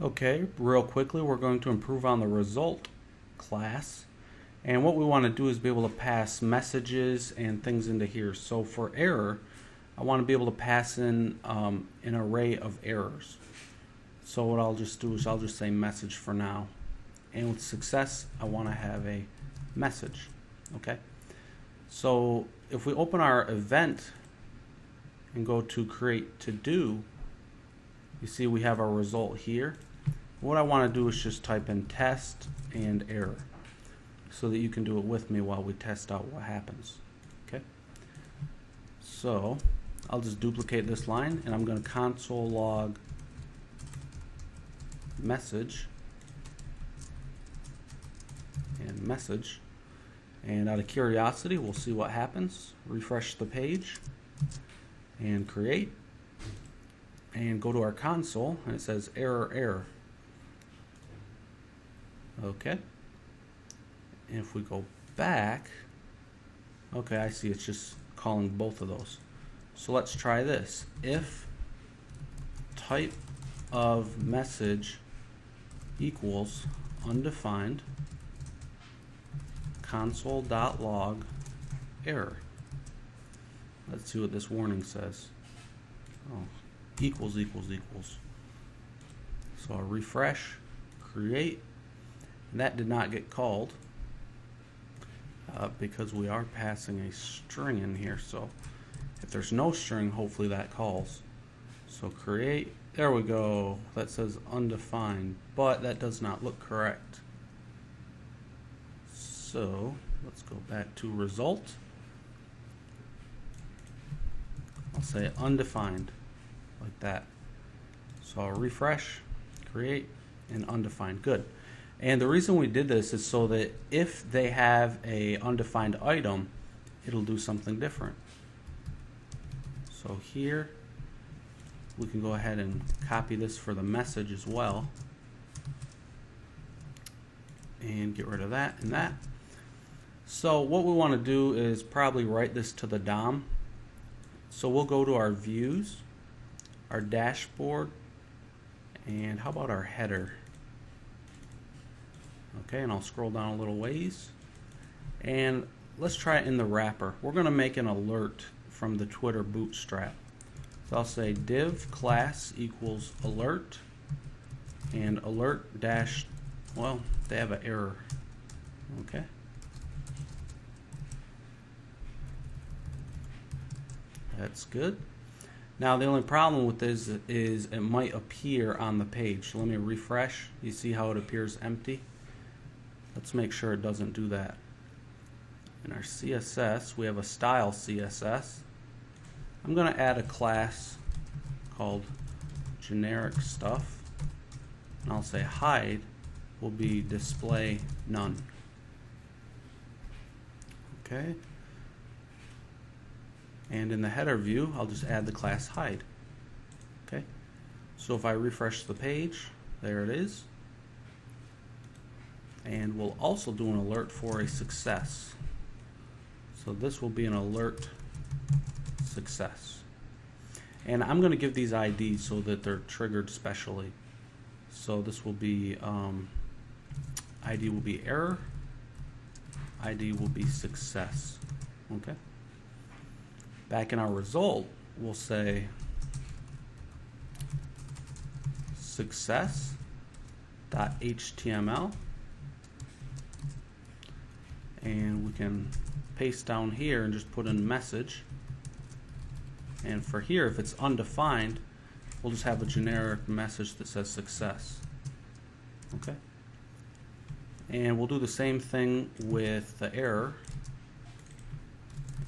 Okay, real quickly, we're going to improve on the result class. And what we want to do is be able to pass messages and things into here. So for error, I want to be able to pass in an array of errors. So what I'll just do is I'll just say message for now. And with success, I want to have a message. Okay. So if we open our event and go to create to do, you see we have our result here. What I want to do is just type in test and error so that you can do it with me while we test out what happens. Okay. So I'll just duplicate this line and I'm going to console log message and message, and out of curiosity we'll see what happens. Refresh the page and create and go to our console and it says error. Okay, and if we go back, okay, I see it's just calling both of those. So let's try this. If type of message equals undefined console.log error. Let's see what this warning says. Oh, equals. So I'll refresh, create, and that did not get called because we are passing a string in here. So if there's no string, hopefully that calls. So create, there we go. That says undefined, but that does not look correct. So let's go back to result. I'll say undefined like that. So I'll refresh, create, and undefined. Good. And the reason we did this is so that if they have a undefined item, it'll do something different. So here we can go ahead and copy this for the message as well and get rid of that and that. So what we want to do is probably write this to the DOM. So we'll go to our views, our dashboard, and how about our header? Okay, and I'll scroll down a little ways. And let's try it in the wrapper. We're going to make an alert from the Twitter bootstrap. So I'll say div class equals alert and alert dash, well, they have an error. Okay. That's good. Now the only problem with this is it might appear on the page. So let me refresh. You see how it appears empty? Let's make sure it doesn't do that. In our CSS, we have a style CSS. I'm going to add a class called generic stuff, and I'll say hide will be display none. Okay. And in the header view, I'll just add the class hide. Okay. So if I refresh the page, there it is. And we'll also do an alert for a success. So this will be an alert success. And I'm going to give these IDs so that they're triggered specially. So this will be ID will be error, ID will be success. Okay. Back in our result, we'll say success.html, and we can paste down here and just put in message. And for here, if it's undefined, we'll just have a generic message that says success. Okay. And we'll do the same thing with the error.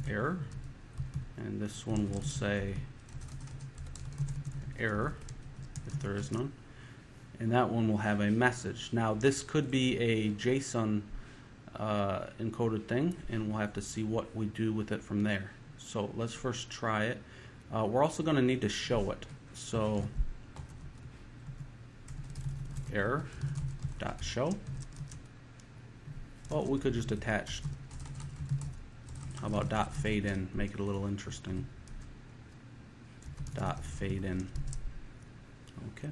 And this one will say error if there is none. And that one will have a message. Now this could be a JSON encoded thing, and we'll have to see what we do with it from there. So let's first try it. We're also going to need to show it. So error.show. Well, we could just attach. How about dot fade in? Make it a little interesting. Dot fade in. Okay.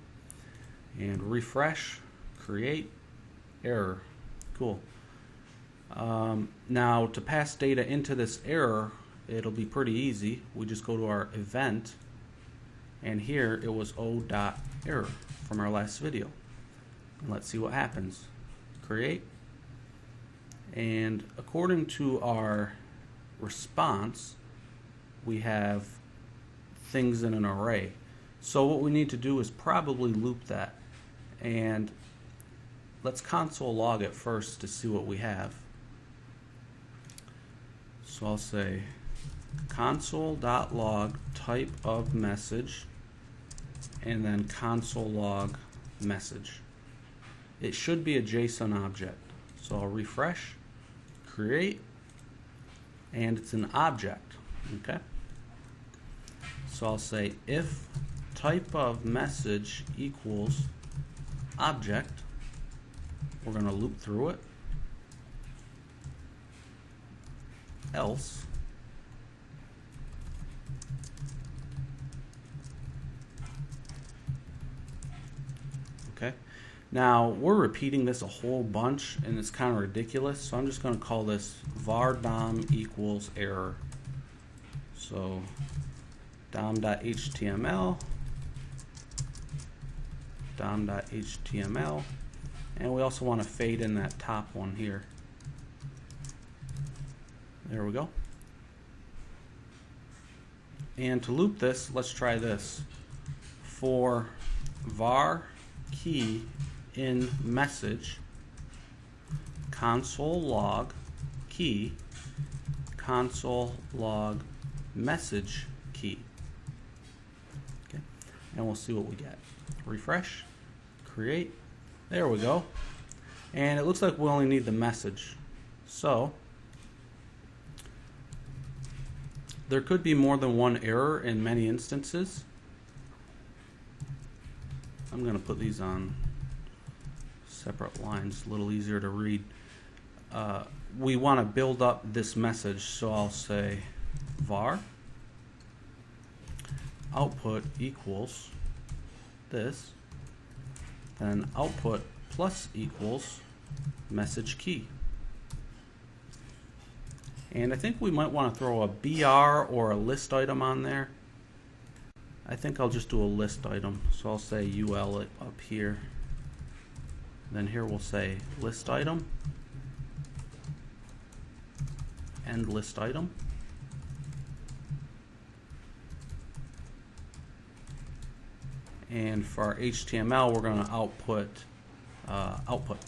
and refresh, create, error. Cool. Now to pass data into this error, it'll be pretty easy. We just go to our event, and here it was o.error from our last video. And let's see what happens. Create, and according to our response, we have things in an array. So what we need to do is probably loop that, and let's console log it first to see what we have. So I'll say console.log type of message, and then console log message. It should be a JSON object. So I'll refresh, create, and it's an object. Okay. So I'll say if type of message equals object, we're going to loop through it, else okay. Now we're repeating this a whole bunch and it's kind of ridiculous, so I'm just going to call this var dom equals error. So dom.html, dom.html, and we also want to fade in that top one here. There we go. And to loop this, let's try this. For var key in message, console log key, console log message key. Okay, and we'll see what we get. Refresh, create, there we go. And it looks like we only need the message. So there could be more than one error in many instances. I'm going to put these on separate lines, a little easier to read. We want to build up this message, so I'll say var output equals this, then output plus equals message key. And I think we might want to throw a BR or a list item on there. I think I'll just do a list item. So I'll say UL up here. Then here we'll say list item, end list item. And for our HTML, we're going to output output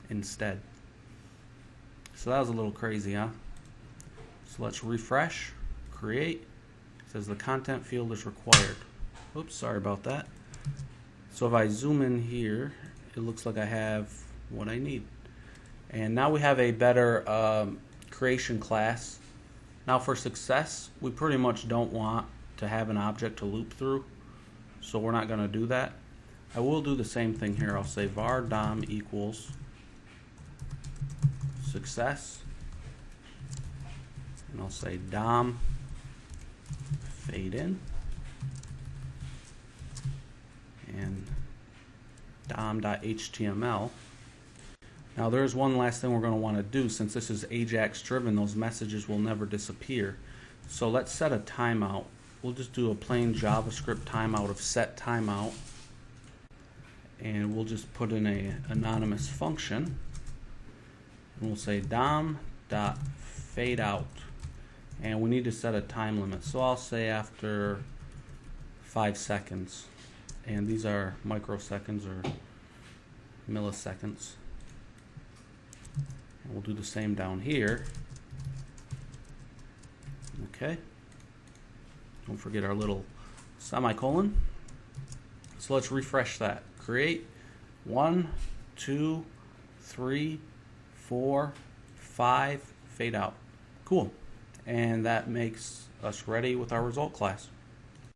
instead. So that was a little crazy, huh? So let's refresh, create. It says the content field is required. Oops, sorry about that. So if I zoom in here, it looks like I have what I need. And now we have a better creation class. Now for success, we pretty much don't want to have an object to loop through, so we're not going to do that. I will do the same thing here. I'll say var dom equals success, and I'll say dom fade in and dom.html. Now there's one last thing we're going to want to do. Since this is Ajax driven, those messages will never disappear. So let's set a timeout. We'll just do a plain JavaScript timeout of set timeout, and we'll just put in a anonymous function, and we'll say dom.fadeout, and we need to set a time limit. So I'll say after 5 seconds, and these are microseconds or milliseconds. And we'll do the same down here. Okay. Don't forget our little semicolon. So let's refresh that. Create 1, 2, 3, 4, 5, fade out. Cool. And that makes us ready with our result class.